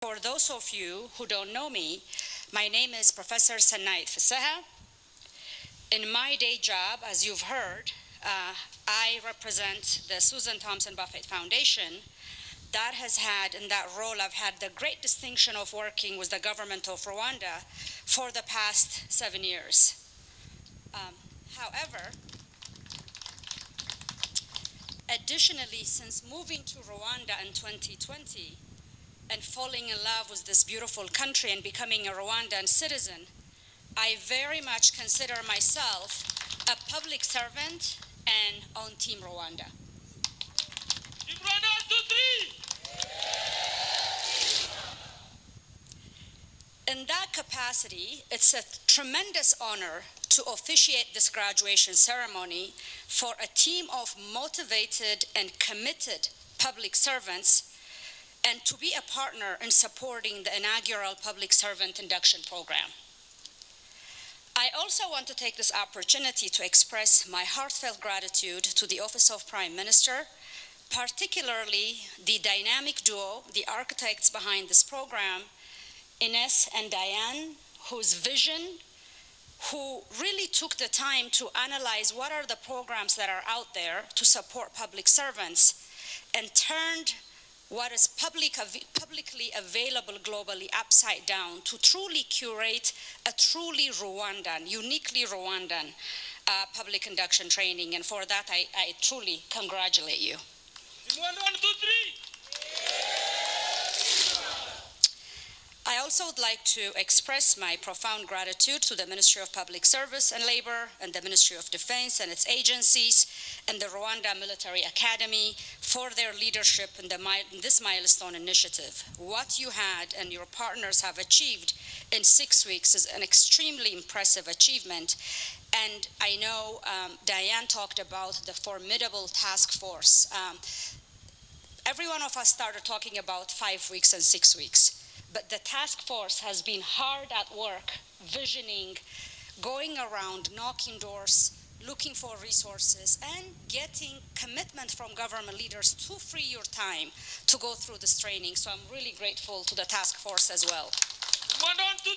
For those of you who don't know me, my name is Professor Senait Fisseha. In my day job, as you've heard, I represent the Susan Thompson Buffett Foundation. That has had, in that role, I've had the great distinction of working with the government of Rwanda for the past 7 years. However, additionally, since moving to Rwanda in 2020 and falling in love with this beautiful country and becoming a Rwandan citizen, I very much consider myself a public servant and on Team Rwanda. Team RwandaTV! In that capacity, it's a tremendous honor to officiate this graduation ceremony for a team of motivated and committed public servants, and to be a partner in supporting the inaugural Public Servant Induction Program. I also want to take this opportunity to express my heartfelt gratitude to the Office of Prime Minister, particularly the dynamic duo, the architects behind this program, Ines and Diane, whose vision, who really took the time to analyze what are the programs that are out there to support public servants, and turned what is publicly available globally upside down to truly curate a truly Rwandan, uniquely Rwandan public induction training. And for that, I truly congratulate you. Team 1, 2, 3! I also would like to express my profound gratitude to the Ministry of Public Service and Labor and the Ministry of Defense and its agencies and the Rwanda Military Academy for their leadership in this milestone initiative. What you had and your partners have achieved in 6 weeks is an extremely impressive achievement. And I know Diane talked about the formidable task force. Every one of us started talking about 5 weeks and 6 weeks. But the task force has been hard at work, visioning, going around, knocking doors, looking for resources, and getting commitment from government leaders to free your time to go through this training. So I'm really grateful to the task force as well. 1, 2,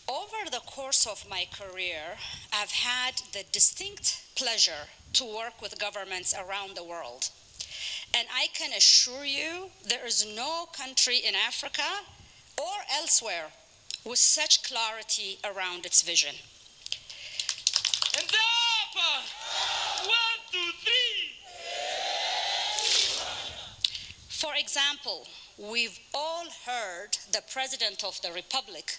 3! Over the course of my career, I've had the distinct pleasure to work with governments around the world. And I can assure you there is no country in Africa or elsewhere with such clarity around its vision. And up! 1, 2, 3! For example, we've all heard the President of the Republic,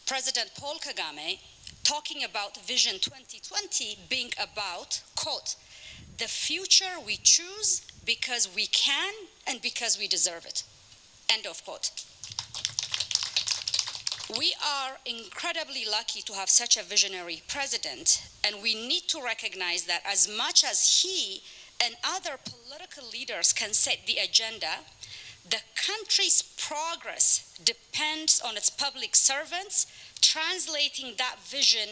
President Paul Kagame, talking about Vision 2020 being about, quote, the future we choose because we can and because we deserve it, end of quote. We are incredibly lucky to have such a visionary president, and we need to recognize that as much as he and other political leaders can set the agenda, the country's progress depends on its public servants translating that vision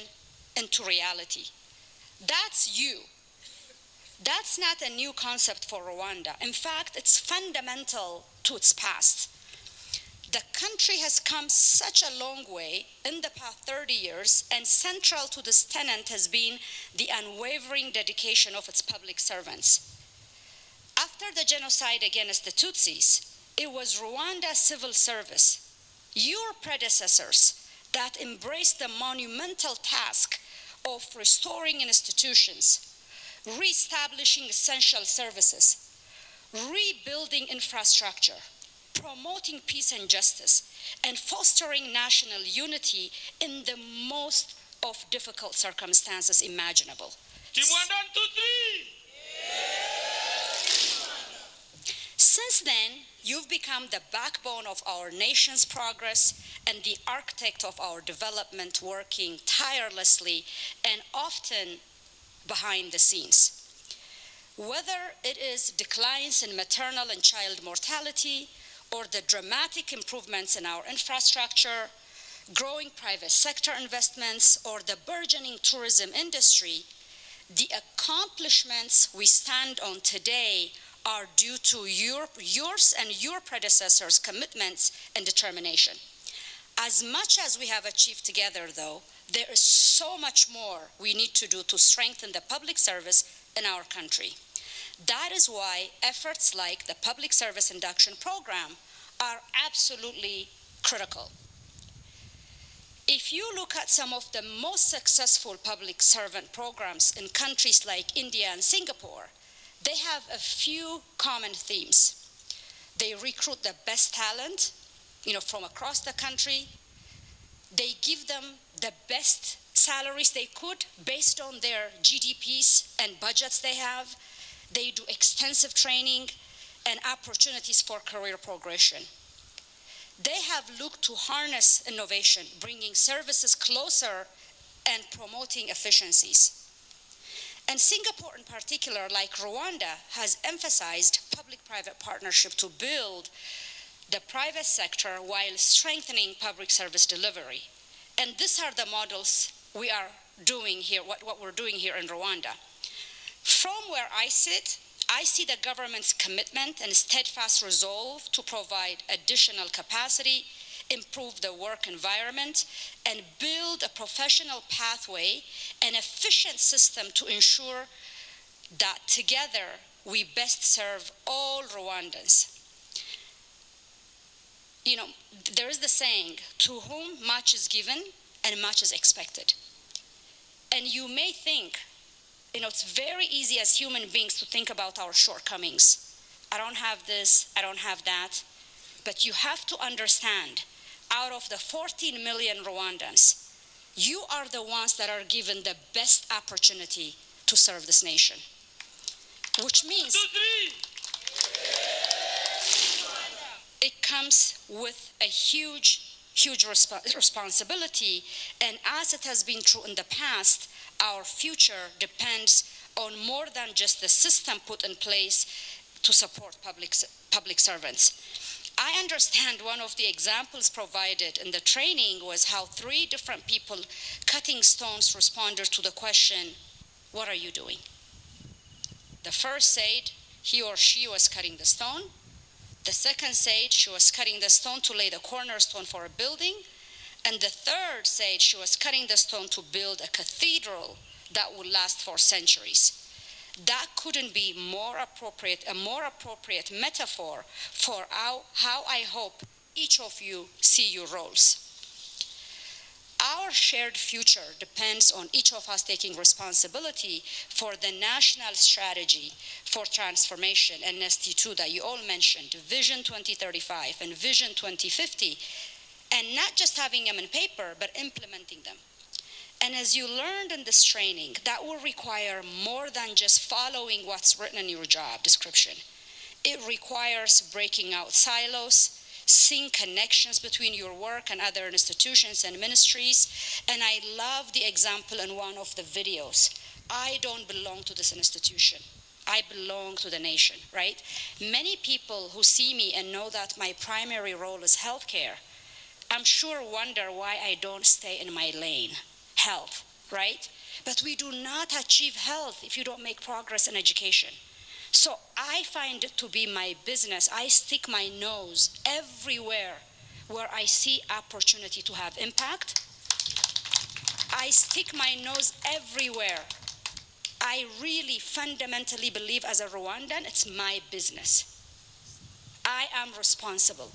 into reality. That's you. That's not a new concept for Rwanda. In fact, it's fundamental to its past. The country has come such a long way in the past 30 years, and central to this tenet has been the unwavering dedication of its public servants. After the genocide against the Tutsis, it was Rwanda's civil service, your predecessors, that embraced the monumental task of restoring institutions, reestablishing essential services, rebuilding infrastructure, promoting peace and justice, and fostering national unity in the most of difficult circumstances imaginable. Team 1, 2, 3! Since then, you've become the backbone of our nation's progress and the architect of our development, working tirelessly and often behind the scenes. Whether it is declines in maternal and child mortality, or the dramatic improvements in our infrastructure, growing private sector investments, or the burgeoning tourism industry, the accomplishments we stand on today are due to yours and your predecessors' commitments and determination. As much as we have achieved together, though, there is so much more we need to do to strengthen the public service in our country. That is why efforts like the Public Service Induction Program are absolutely critical. If you look at some of the most successful public servant programs in countries like India and Singapore, they have a few common themes. They recruit the best talent, from across the country. They give them the best salaries they could based on their GDPs and budgets they have. They do extensive training and opportunities for career progression. They have looked to harness innovation, bringing services closer and promoting efficiencies. And Singapore in particular, like Rwanda, has emphasized public-private partnership to build the private sector while strengthening public service delivery. And these are the models we are doing here, what we're doing here in Rwanda. From where I sit, I see the government's commitment and steadfast resolve to provide additional capacity, improve the work environment, and build a professional pathway and efficient system to ensure that together we best serve all Rwandans. There is the saying, to whom much is given and much is expected. And you may think, it's very easy as human beings to think about our shortcomings. I don't have this, I don't have that. But you have to understand, out of the 14 million Rwandans, you are the ones that are given the best opportunity to serve this nation. Which means it comes with a huge responsibility, and as it has been true in the past, our future depends on more than just the system put in place to support public servants. I understand one of the examples provided in the training was how 3 different people cutting stones responded to the question, what are you doing? The first said he or she was cutting the stone. The second said she was cutting the stone to lay the cornerstone for a building. And the third said she was cutting the stone to build a cathedral that would last for centuries. That couldn't be a more appropriate metaphor for how I hope each of you see your roles. Our shared future depends on each of us taking responsibility for the national strategy for transformation, NST2, that you all mentioned, Vision 2035 and Vision 2050, and not just having them in paper, but implementing them. And as you learned in this training, that will require more than just following what's written in your job description. It requires breaking out silos, seeing connections between your work and other institutions and ministries. And I love the example in one of the videos. I don't belong to this institution. I belong to the nation, right? Many people who see me and know that my primary role is healthcare, I'm sure wonder why I don't stay in my lane, health, right? But we do not achieve health if you don't make progress in education. So I find it to be my business. I stick my nose everywhere where I see opportunity to have impact. I stick my nose everywhere. I really fundamentally believe as a Rwandan, it's my business. I am responsible.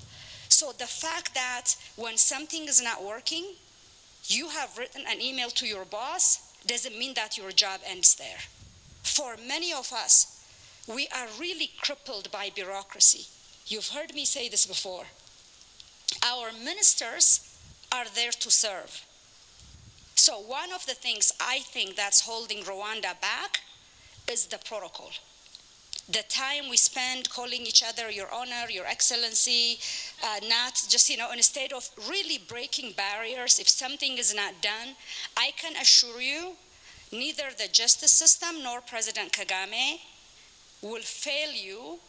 So the fact that when something is not working, you have written an email to your boss doesn't mean that your job ends there. For many of us, we are really crippled by bureaucracy. You've heard me say this before. Our ministers are there to serve. So one of the things I think that's holding Rwanda back is the protocol. The time we spend calling each other your honor, your excellency, not just, instead of really breaking barriers, if something is not done, I can assure you, neither the justice system nor President Kagame will fail you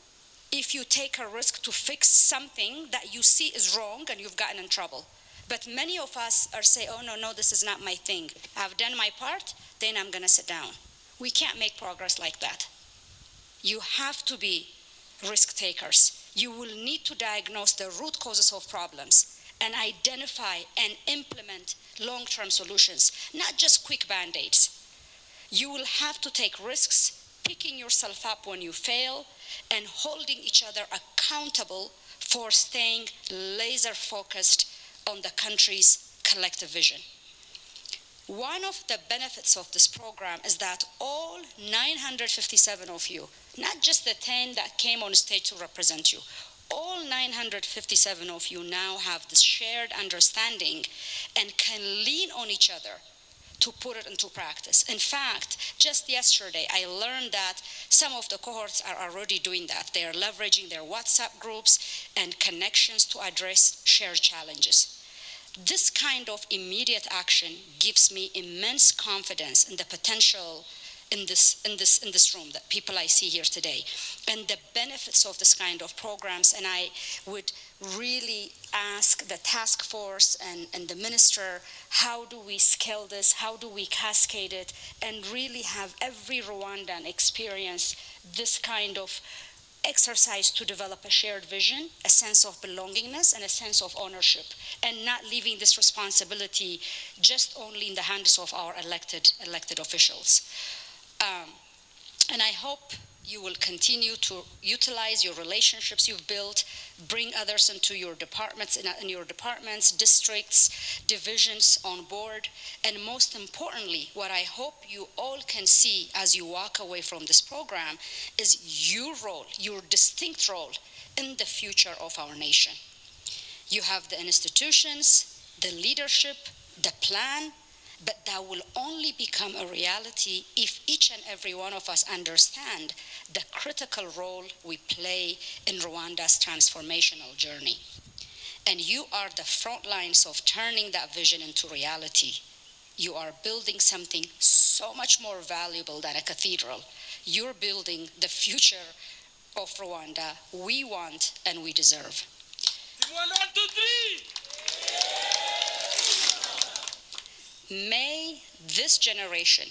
if you take a risk to fix something that you see is wrong and you've gotten in trouble. But many of us are saying, oh, no, this is not my thing. I've done my part, then I'm going to sit down. We can't make progress like that. You have to be risk takers. You will need to diagnose the root causes of problems and identify and implement long-term solutions, not just quick band-aids. You will have to take risks, picking yourself up when you fail, and holding each other accountable for staying laser-focused on the country's collective vision. One of the benefits of this program is that all 957 of you, not just the 10 that came on stage to represent you, all 957 of you now have this shared understanding and can lean on each other to put it into practice. In fact, just yesterday, I learned that some of the cohorts are already doing that. They are leveraging their WhatsApp groups and connections to address shared challenges. This kind of immediate action gives me immense confidence in the potential in this room, the people I see here today, and the benefits of this kind of programs. And I would really ask the task force and the minister, how do we scale this? How do we cascade it? And really have every Rwandan experience this kind of exercise to develop a shared vision, a sense of belongingness, and a sense of ownership, and not leaving this responsibility just only in the hands of our elected officials. And I hope you will continue to utilize your relationships you've built, bring others into your departments, in your departments, districts, divisions on board, and most importantly, what I hope you all can see as you walk away from this program is your role, your distinct role in the future of our nation. You have the institutions, the leadership, the plan, but that will only become a reality if each and every one of us understand the critical role we play in Rwanda's transformational journey. And you are the front lines of turning that vision into reality. You are building something so much more valuable than a cathedral. You're building the future of Rwanda we want and we deserve. 1, 2, 3. May this generation,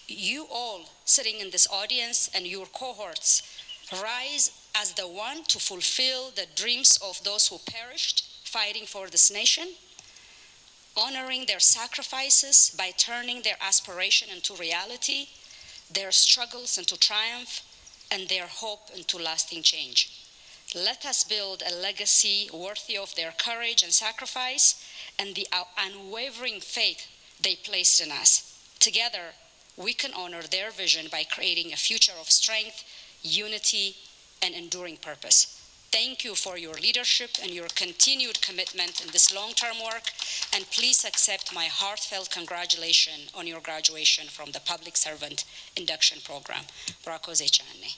you all sitting in this audience and your cohorts, rise as the one to fulfill the dreams of those who perished fighting for this nation, honoring their sacrifices by turning their aspiration into reality, their struggles into triumph, and their hope into lasting change. Let us build a legacy worthy of their courage and sacrifice and the unwavering faith they placed in us. Together, we can honor their vision by creating a future of strength, unity, and enduring purpose. Thank you for your leadership and your continued commitment in this long-term work, and please accept my heartfelt congratulations on your graduation from the Public Servant Induction Program. Brakoze Chane.